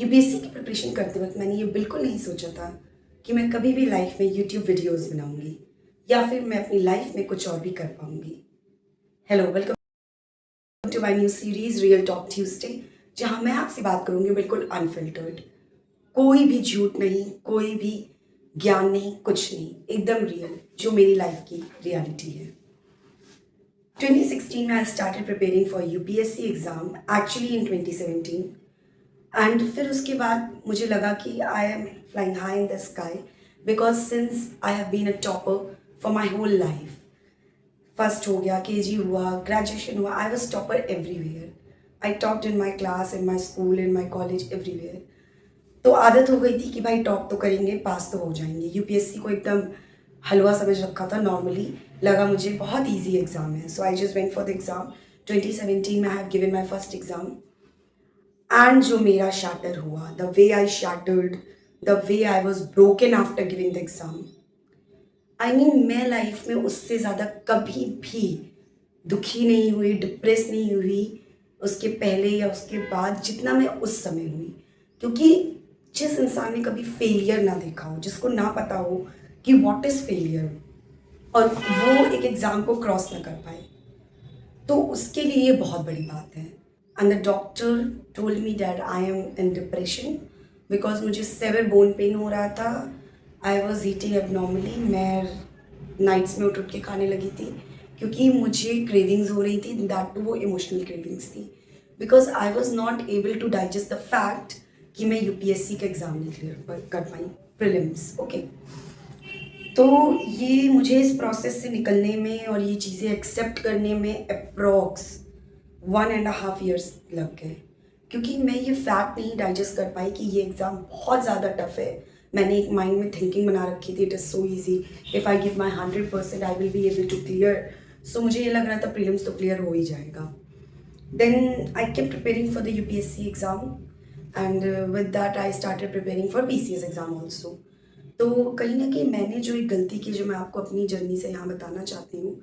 UPSC की preparation करते वक्त मैंने ये बिल्कुल नहीं सोचा था कि मैं कभी भी लाइफ में यूट्यूब वीडियोस बनाऊंगी या फिर मैं अपनी लाइफ में कुछ और भी कर पाऊंगी। Hello, welcome to my new series real talk Tuesday, जहां मैं आपसे बात करूंगी बिल्कुल अनफिल्टर्ड। कोई भी झूठ नहीं, कोई भी ज्ञान नहीं, कुछ नहीं, एकदम रियल, जो मेरी लाइफ की रियलिटी है। 2016 में I started preparing for UPSC exam, actually in 2017। And फिर उसके बाद मुझे लगा कि I am flying high in the sky because since I have been a topper for my whole life. First हो गया, केजी हुआ, ग्रेजुएशन हुआ, I was topper everywhere. I topped in my class, in my school, in my college, everywhere. तो आदत हो गई थी कि भाई टॉप तो करेंगे, पास तो हो जाएंगे। यूपीएससी को एकदम हलवा समझ रखा था। नॉर्मली लगा मुझे बहुत ईजी एग्जाम है, so I just went for the exam. 2017 में I have given my first exam and जो मेरा शैटर हुआ, the way I shattered, the way I was broken after giving the exam, I mean मैं life में उससे ज़्यादा कभी भी दुखी नहीं हुई, डिप्रेस नहीं हुई उसके पहले या उसके बाद जितना मैं उस समय हुई। क्योंकि जिस इंसान ने कभी फेलियर ना देखा हो, जिसको ना पता हो कि व्हाट इज़ फेलियर, और वो एक एग्ज़ाम को क्रॉस ना कर पाए, तो उसके लिए ये बहुत बड़ी बात है। And the doctor told me that I am in depression because मुझे सेवर बोन पेन हो रहा था। I was eating abnormally. मैं नाइट्स में उठ के खाने लगी थी क्योंकि मुझे क्रेविंग्स हो रही थी, दैट टू वो इमोशनल क्रेविंग्स थी, because I was not able to digest the fact कि मैं यूपीएससी का एग्ज़ाम नहीं क्लियर कर पाई, प्रीलिम्स। ओके, तो ये मुझे इस प्रोसेस से निकलने में और ये चीज़ें एक्सेप्ट करने में अप्रॉक्स 1.5 years लग गए, क्योंकि मैं ये फैक्ट नहीं डाइजेस्ट कर पाई कि ये एग्ज़ाम बहुत ज़्यादा टफ है। मैंने एक माइंड में थिंकिंग बना रखी थी, it is so easy, if I give my 100% I will be able to clear. So मुझे ये लग रहा था प्रीलिम्स तो क्लियर हो ही जाएगा। Then I kept preparing for the UPSC exam and with that I started preparing for PCS exam also. तो कहीं ना कहीं मैंने जो एक गलती की, जो मैं आपको अपनी जर्नी से यहाँ बताना चाहती हूँ,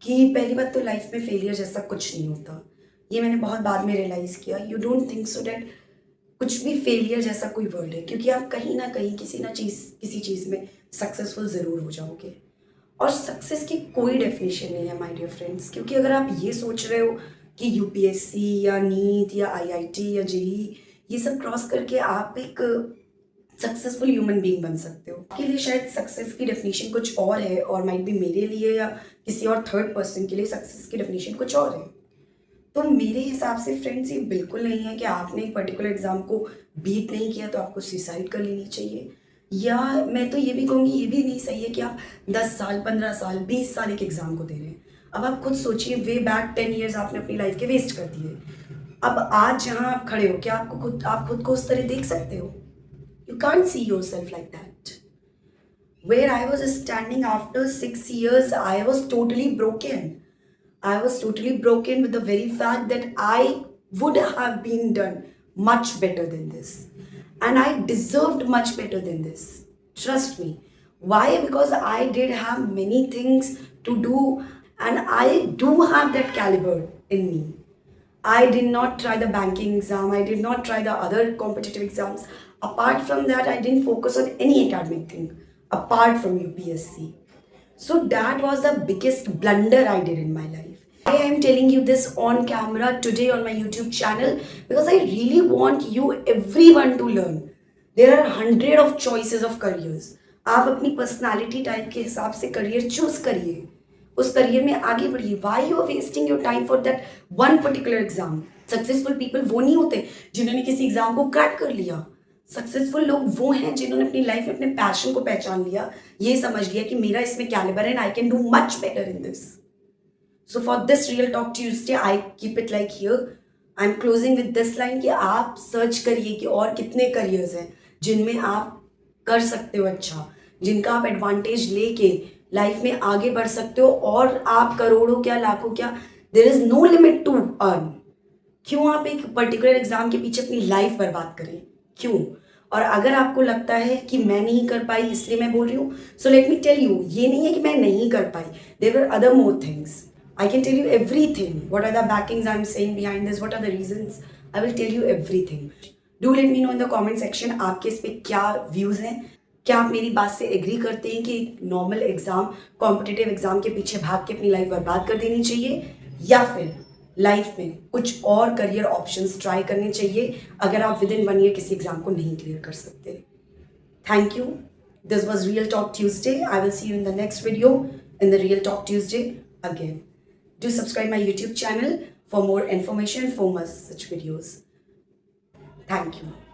कि पहली बात तो लाइफ में फेलियर जैसा कुछ नहीं होता। ये मैंने बहुत बाद में रियलाइज़ किया। You don't think so that कुछ भी फेलियर जैसा कोई वर्ड है, क्योंकि आप कहीं ना कहीं किसी चीज़ में सक्सेसफुल ज़रूर हो जाओगे। और सक्सेस की कोई डेफिनेशन नहीं है माय डियर फ्रेंड्स, क्योंकि अगर आप ये सोच रहे हो कि यूपीएससी या नीट या आईआईटी या जेईई ये सब क्रॉस करके आप एक सक्सेसफुल ह्यूमन बीइंग बन सकते हो, आपके लिए शायद सक्सेस की डेफिनेशन कुछ और है, और माइट भी मेरे लिए या किसी और थर्ड पर्सन के लिए सक्सेस की डेफिनेशन कुछ और है। तो मेरे हिसाब से फ्रेंड्स, ये बिल्कुल नहीं है कि आपने एक पर्टिकुलर एग्जाम को बीट नहीं किया तो आपको सुसाइड कर लेनी चाहिए। या मैं तो ये भी कहूँगी, ये भी नहीं सही है कि आप 10 साल, 15 साल, 20 साल एक एग्जाम को दे रहे हैं। अब आप खुद सोचिए, वे बैक 10 years आपने अपनी लाइफ के वेस्ट कर दिए। अब आज जहाँ आप खड़े हो, क्या आप खुद को उस तरह देख सकते हो? You can't see your self like that. Where I was standing after 6 years, I was totally broken. I was totally broken with the very fact that I would have been done much better than this. And I deserved much better than this. Trust me. Why? Because I did have many things to do, and I do have that caliber in me. I did not try the banking exam. I did not try the other competitive exams. Apart from that, I didn't focus on any academic thing apart from UPSC. So that was the biggest blunder I did in my life. I am telling you this on camera today on my YouTube channel because I really want you, everyone, to learn. There are hundred of choices of careers. आप अपनी personality type के हिसाब से career choose करिए, उस career में आगे बढ़िए। Why you are wasting your time for that one particular exam? Successful people वो नहीं होते जिन्होंने किसी एग्जाम को क्रैक कर लिया। सक्सेसफुल लोग वो हैं जिन्होंने अपनी लाइफ में अपने पैशन को पहचान लिया, ये समझ लिया कि मेरा इसमें कैलिबर है and I can do much better in this. So for this real talk Tuesday I keep it like here. I am closing with this line कि आप सर्च करिए कि और कितने करियर्स हैं जिनमें आप कर सकते हो अच्छा, जिनका आप एडवांटेज लेके लाइफ में आगे बढ़ सकते हो, और आप करोड़ों क्या, लाखों क्या, there is no limit to earn. क्यों आप एक पर्टिकुलर एग्जाम के पीछे अपनी लाइफ बर्बाद करें? क्यों? और अगर आपको लगता है कि मैं नहीं कर पाई इसलिए मैं बोल रही हूँ, so let me tell you, ये नहीं है कि मैं नहीं कर पाई, there were other more things. I can tell you everything, what are the backings I am saying behind this, what are the reasons, I will tell you everything. Do let me know in the comment section आपके इस पे क्या views हैं। क्या आप मेरी बात से एग्री करते हैं कि नॉर्मल एग्ज़ाम, कॉम्पिटिटिव एग्ज़ाम के पीछे भाग के अपनी लाइफ बर्बाद कर देनी चाहिए, या फिर लाइफ में कुछ और करियर ऑप्शंस ट्राई करने चाहिए अगर आप विद इन 1 ईयर किसी एग्ज़ाम को नहीं क्लियर कर सकते। Thank you. This was Real Talk Tuesday. I will see you in the next video in the Real Talk Tuesday again. Do subscribe my YouTube channel for more information, for more such videos. Thank you.